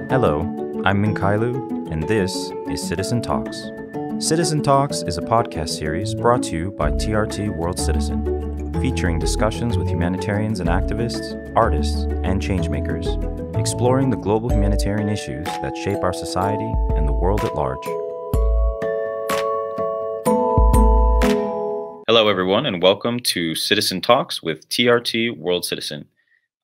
Hello, I'm Minkailu, and this is Citizen Talks. Citizen Talks is a podcast series brought to you by TRT World Citizen, featuring discussions with humanitarians and activists, artists, and changemakers, exploring the global humanitarian issues that shape our society and the world at large. Hello, everyone, and welcome to Citizen Talks with TRT World Citizen.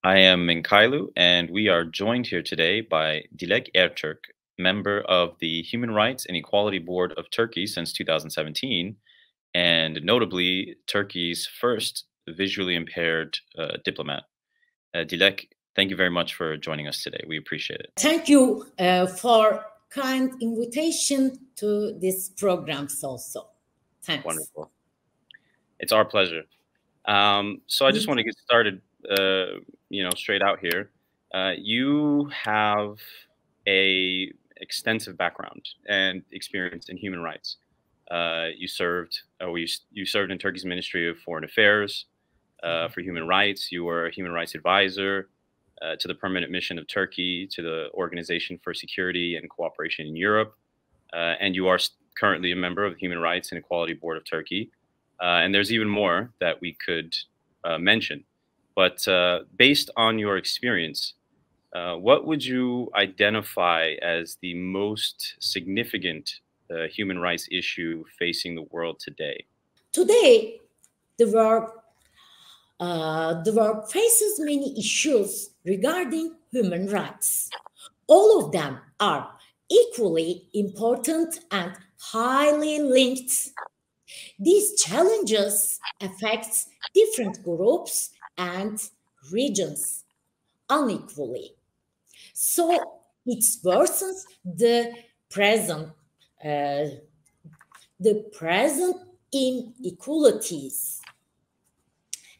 I am Minkailu, and we are joined here today by Dilek Erturk, member of the Human Rights and Equality Board of Turkey since 2017, and notably Turkey's first visually impaired diplomat. Dilek, thank you very much for joining us today. We appreciate it. Thank you for kind invitation to this programs also. Thanks. Wonderful. It's our pleasure. So I just want to get started, straight out here. You have a extensive background and experience in human rights. You served in Turkey's Ministry of Foreign Affairs for human rights. You were a human rights advisor to the Permanent Mission of Turkey to the Organization for Security and Cooperation in Europe, and you are currently a member of the Human Rights and Equality Board of Turkey. And there's even more that we could mention. But based on your experience, what would you identify as the most significant human rights issue facing the world today? Today, the world faces many issues regarding human rights. All of them are equally important and highly linked. These challenges affect different groups and regions unequally. So it worsens the present inequalities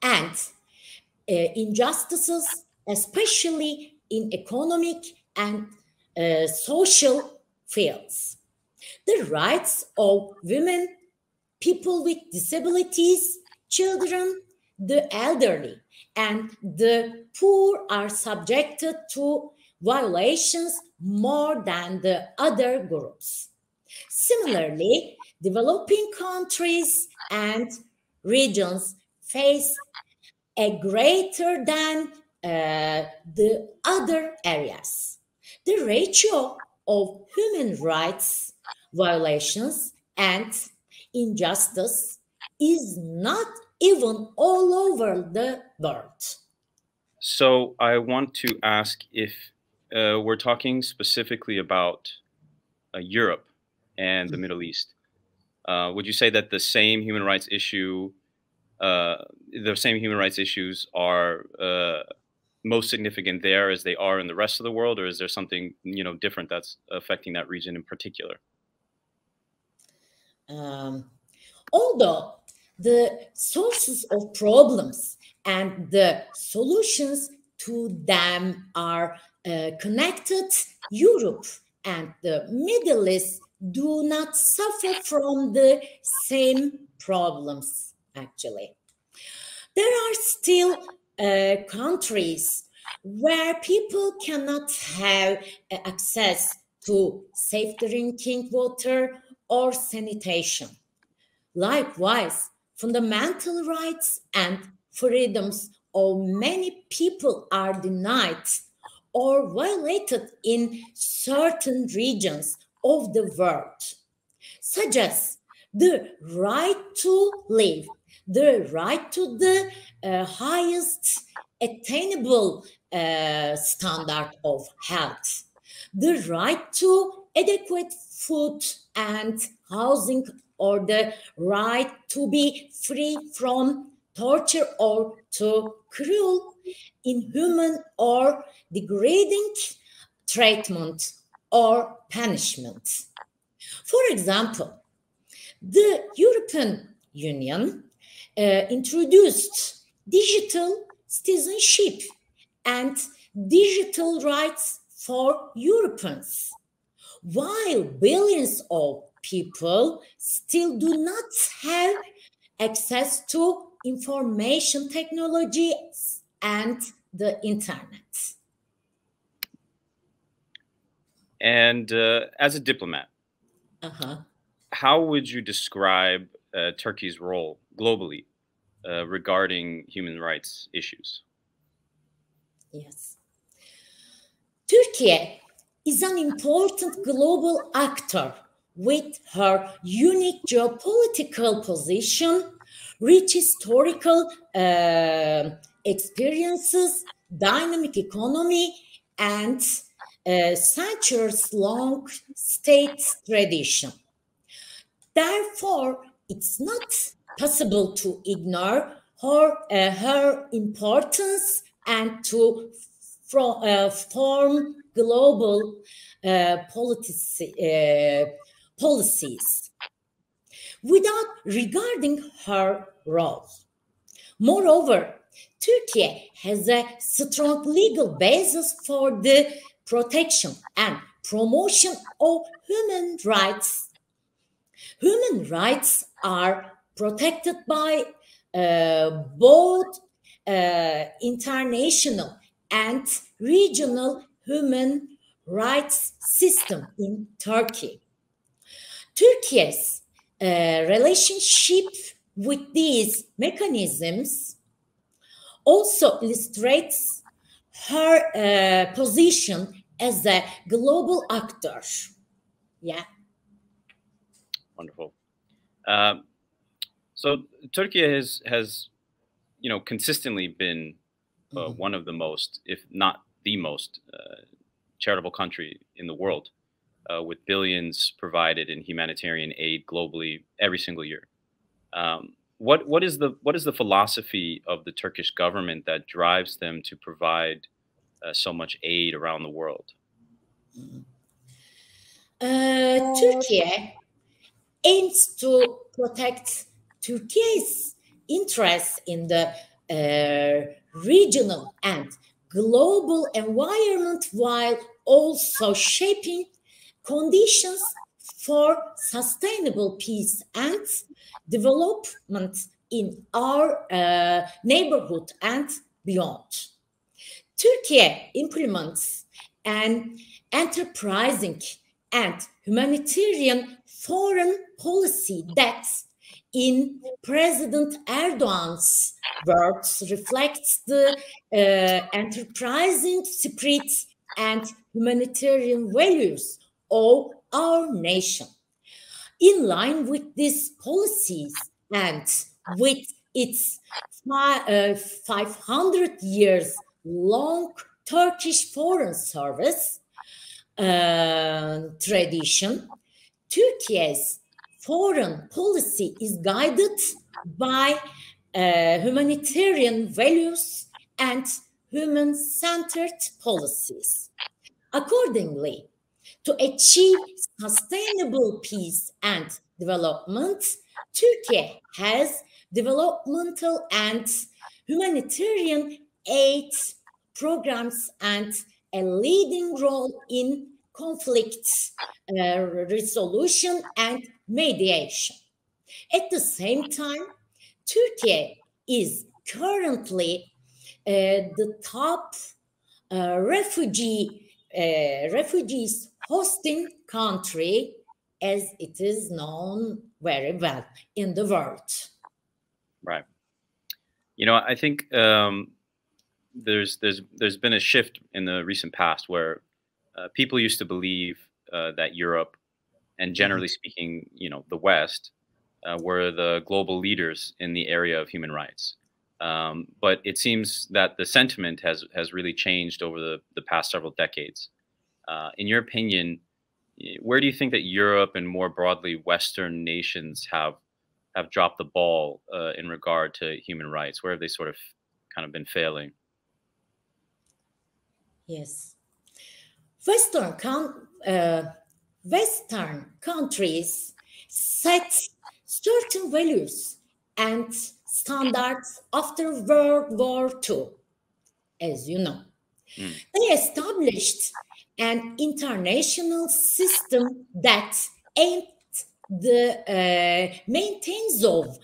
and injustices, especially in economic and social fields. The rights of women, people with disabilities, children, the elderly, and the poor are subjected to violations more than the other groups. Similarly, developing countries and regions face a greater than the other areas. The ratio of human rights violations and injustice is not even all over the world. So I want to ask if we're talking specifically about Europe and the Middle East. Would you say that the same human rights issues are most significant there as they are in the rest of the world, or is there something different that's affecting that region in particular? Although the sources of problems and the solutions to them are connected, Europe and the Middle East do not suffer from the same problems, actually. There are still countries where people cannot have access to safe drinking water or sanitation. Likewise, fundamental rights and freedoms of many people are denied or violated in certain regions of the world, such as the right to live, the right to the highest attainable standard of health, the right to adequate food and housing, or the right to be free from torture or to cruel, inhuman, or degrading treatment or punishment. For example, the European Union introduced digital citizenship and digital rights for Europeans, while billions of people still do not have access to information technologies and the internet. And as a diplomat, how would you describe Turkey's role globally regarding human rights issues? Yes. Turkey is an important global actor with her unique geopolitical position, rich historical experiences, dynamic economy, and centuries-long state tradition. Therefore, it's not possible to ignore her importance and to form global policies without regarding her role. Moreover, Turkey has a strong legal basis for the protection and promotion of human rights. Human rights are protected by both international and regional human rights system in Turkey. Turkey's relationship with these mechanisms also illustrates her position as a global actor. Yeah. Wonderful. So Turkey has consistently been one of the most, if not the most, charitable country in the world, with billions provided in humanitarian aid globally every single year. What is the philosophy of the Turkish government that drives them to provide so much aid around the world? Turkey aims to protect Turkey's interests in the regional and global environment while also shaping conditions for sustainable peace and development in our neighborhood and beyond. Turkey implements an enterprising and humanitarian foreign policy that, in President Erdogan's words, reflects the enterprising spirit and humanitarian values of our nation. In line with these policies and with its 500 years long Turkish Foreign Service tradition, Turkey's foreign policy is guided by humanitarian values and human-centered policies. Accordingly, to achieve sustainable peace and development, Turkey has developmental and humanitarian aid programs and a leading role in conflict resolution and mediation. At the same time, Turkey is currently the top refugees hosting country, as it is known very well in the world. Right. I think there's been a shift in the recent past where people used to believe that Europe and generally speaking, the West were the global leaders in the area of human rights. But it seems that the sentiment has really changed over the past several decades. In your opinion, where do you think that Europe and more broadly Western nations have dropped the ball in regard to human rights? Where have they sort of kind of been failing? Yes. Western countries set certain values and standards after World War II, as you know. They established an international system that aimed the maintenance of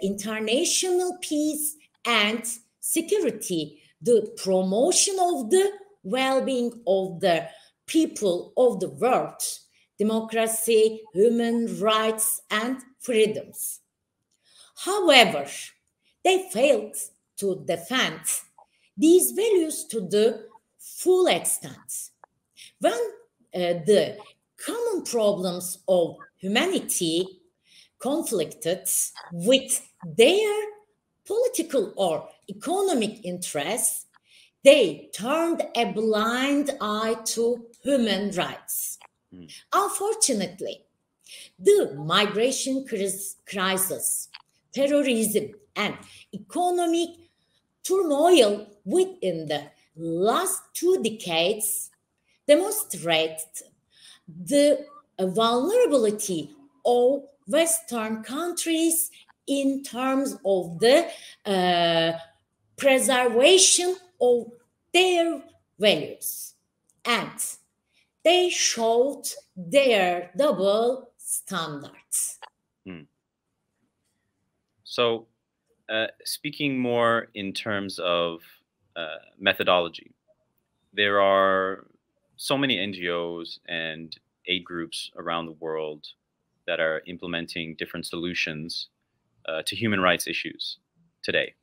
international peace and security, the promotion of the well-being of the people of the world democracy, human rights, and freedoms. However, they failed to defend these values to the full extent. When the common problems of humanity conflicted with their political or economic interests, they turned a blind eye to human rights. Unfortunately, the migration crisis, terrorism, and economic turmoil within the last 2 decades demonstrate the vulnerability of Western countries in terms of the preservation of their values. And they showed their double standards. So, speaking more in terms of methodology, there are so many NGOs and aid groups around the world that are implementing different solutions to human rights issues today.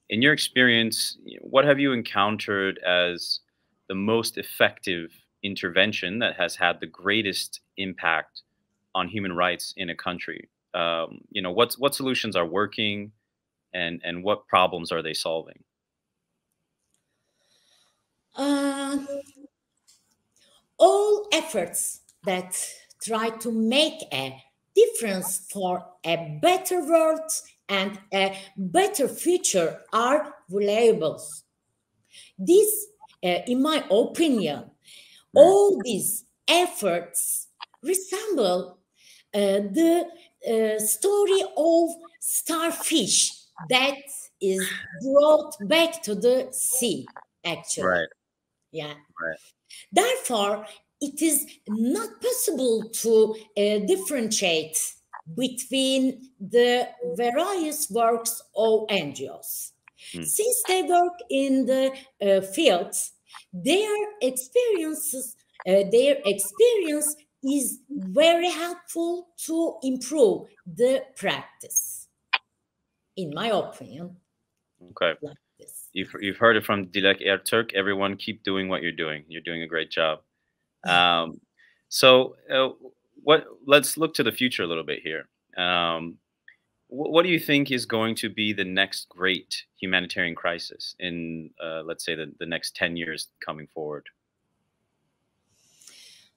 In your experience, what have you encountered as the most effective intervention that has had the greatest impact on human rights in a country? What solutions are working, and what problems are they solving? All efforts that try to make a difference for a better world and a better future are valuable. This, in my opinion, all these efforts resemble the story of starfish that is brought back to the sea, actually. Right. Yeah. Right. Therefore, it is not possible to differentiate between the various works of NGOs. Since they work in the fields, their experience is very helpful to improve the practice, in my opinion. Okay. Like this. You've heard it from Dilek Erturk. Everyone, keep doing what you're doing. You're doing a great job. Let's look to the future a little bit here. What do you think is going to be the next great humanitarian crisis in, let's say, the next 10 years coming forward?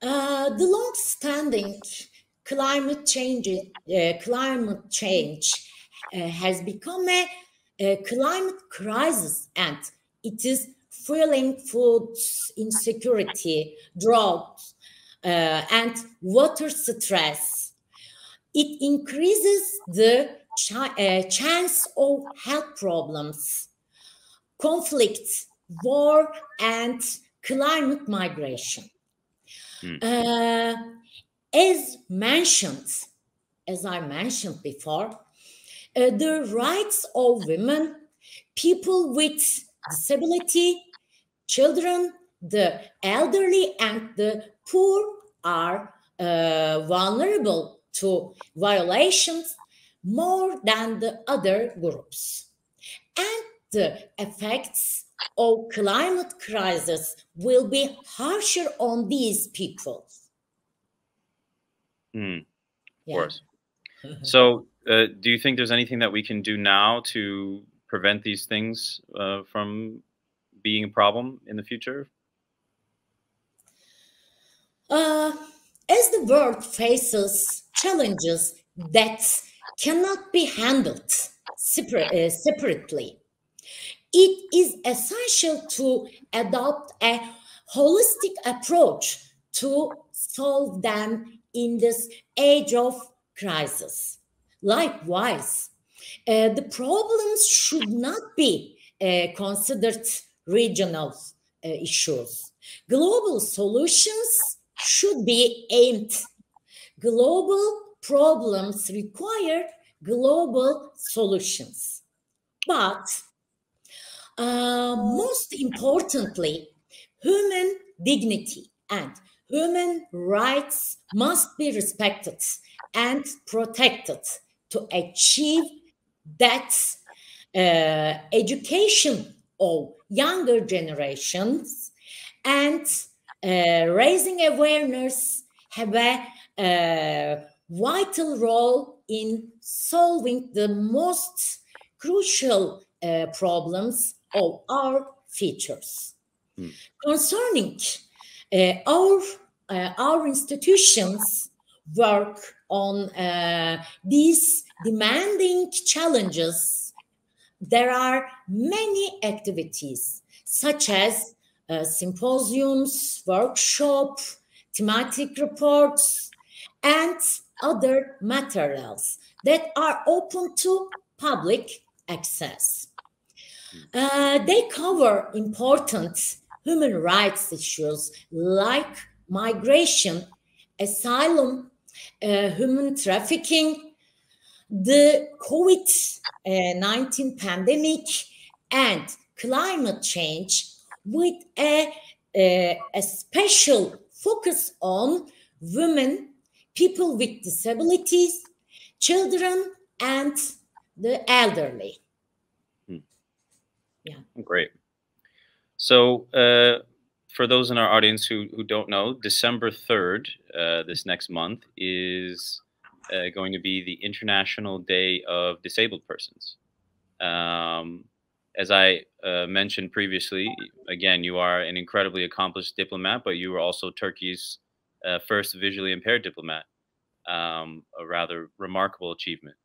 The long-standing climate change has become a climate crisis, and it is fueling food insecurity, drought, and water stress. It increases the chance of health problems, conflicts, war, and climate migration. As I mentioned before, the rights of women, people with disability, children, the elderly, and the poor are vulnerable to violations more than the other groups. And the effects of climate crisis will be harsher on these people. Of course. So, do you think there's anything that we can do now to prevent these things from being a problem in the future? As the world faces challenges that cannot be handled separately, it is essential to adopt a holistic approach to solve them in this age of crisis. Likewise, the problems should not be considered regional issues. Global solutions should be aimed. Global problems require global solutions. But most importantly, human dignity, and human rights must be respected and protected. To achieve that, education of younger generations and raising awareness have a vital role in solving the most crucial problems of our futures. Concerning our institutions work on these demanding challenges, there are many activities such as symposiums, workshops, thematic reports, and other materials that are open to public access. They cover important human rights issues like migration, asylum, human trafficking, the COVID-19 pandemic, and climate change, with a special focus on women, people with disabilities, children, and the elderly. Yeah. Great. So for those in our audience who don't know, December 3rd, this next month, is going to be the International Day of Disabled Persons. As I mentioned previously, again, you are an incredibly accomplished diplomat, but you were also Turkey's first visually impaired diplomat, a rather remarkable achievement.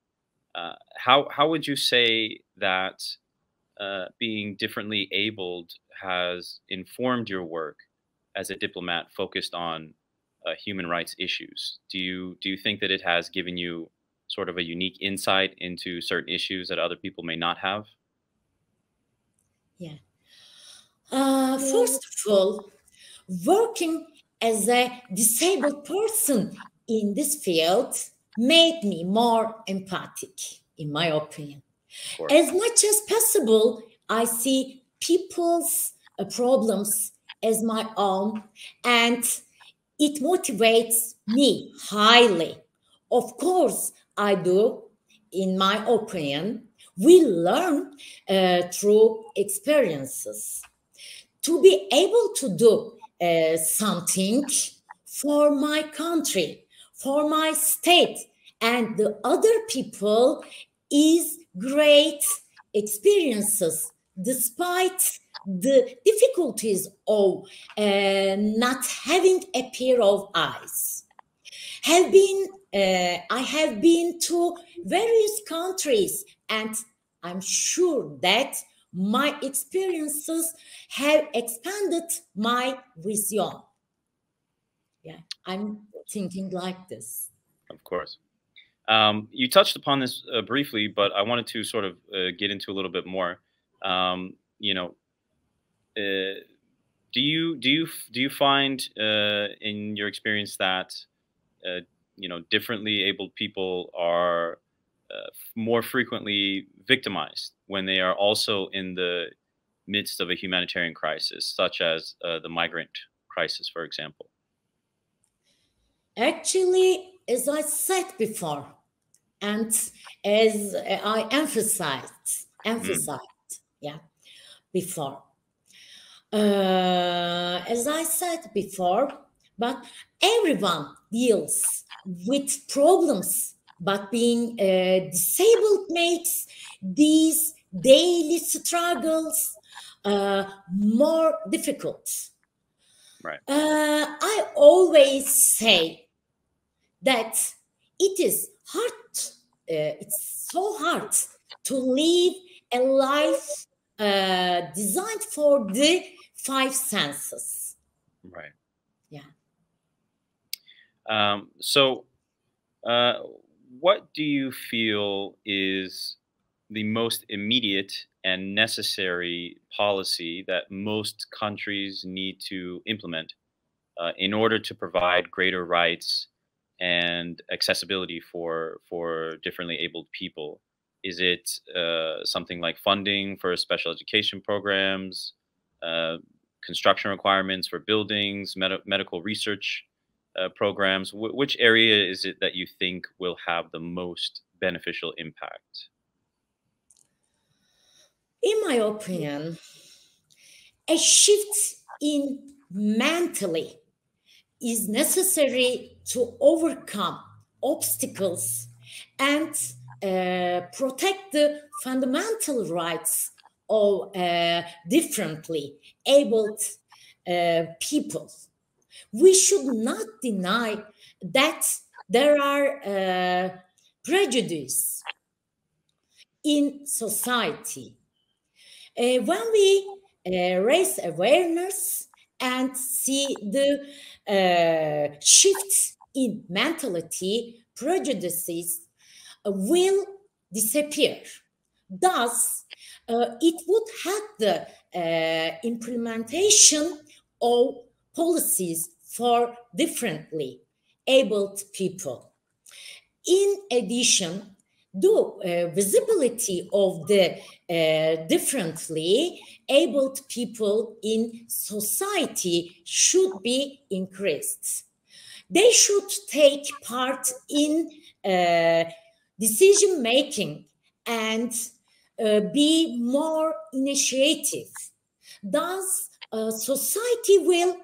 How would you say that being differently abled has informed your work as a diplomat focused on human rights issues? Do you think that it has given you sort of a unique insight into certain issues that other people may not have? Yeah. First of all, working as a disabled person in this field made me more empathic, in my opinion. As much as possible, I see people's problems as my own, and it motivates me highly. Of course, I do, in my opinion. We learn through experiences. To be able to do something for my country, for my state, and the other people is great experiences, despite the difficulties of not having a pair of eyes. I have been to various countries, and I'm sure that my experiences have expanded my vision. Yeah, I'm thinking like this. Of course. You touched upon this briefly, but I wanted to sort of get into a little bit more. You know, do you find in your experience that you know, differently abled people are more frequently victimized when they are also in the midst of a humanitarian crisis, such as the migrant crisis, for example? Actually, as I said before, and as I emphasized, yeah, before. As I said before, but everyone deals with problems, but being disabled makes these daily struggles more difficult. Right. I always say that it is hard, it's so hard to live a life designed for the five senses. Right. Yeah. So, what do you feel is the most immediate and necessary policy that most countries need to implement in order to provide greater rights and accessibility for differently abled people? Is it something like funding for special education programs, construction requirements for buildings, medical research programs? Which area is it that you think will have the most beneficial impact? In my opinion, a shift in mentally is necessary to overcome obstacles and protect the fundamental rights of differently abled people. We should not deny that there are prejudice in society. When we raise awareness and see the shifts in mentality, prejudices will disappear. Thus, it would help the implementation of policies for differently abled people. In addition, the visibility of the differently abled people in society should be increased. They should take part in decision making and be more initiative. Thus, society will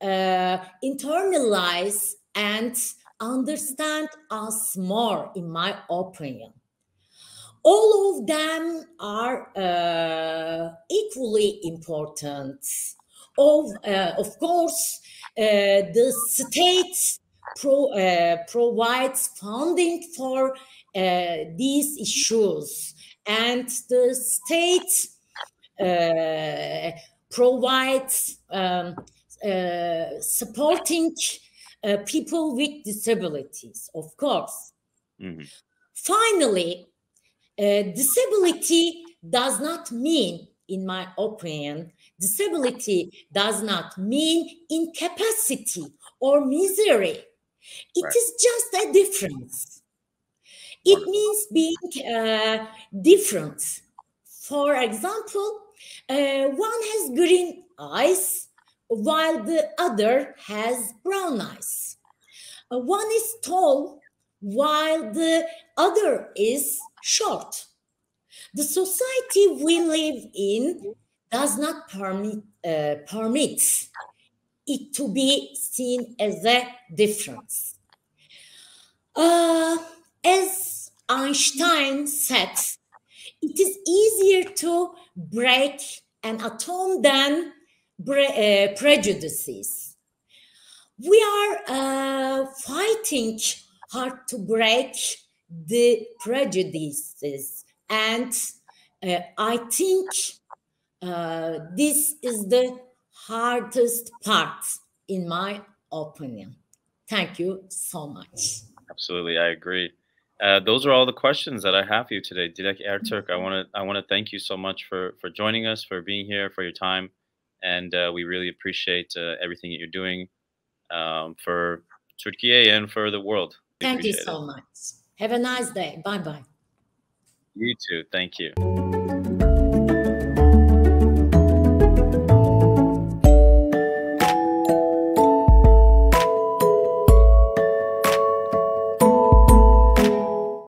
internalize and understand us more, in my opinion. All of them are equally important. Of course, the state provides funding for these issues, and the state provides supporting people with disabilities, of course. Mm-hmm. Finally, disability does not mean, in my opinion, disability does not mean incapacity or misery. It is just a difference. It means being different. For example, one has green eyes while the other has brown eyes. One is tall while the other is short. The society we live in does not permit it to be seen as a difference. As Einstein said, it is easier to break an atom than prejudices. We are fighting hard to break the prejudices, and I think this is the hardest part, in my opinion. Thank you so much. Absolutely, I agree. Those are all the questions that I have for you today, Dilek Erturk. I want to thank you so much for joining us, for being here, for your time, and we really appreciate everything that you're doing for Türkiye and for the world. Thank you so much. Have a nice day. Bye bye. You too. Thank you.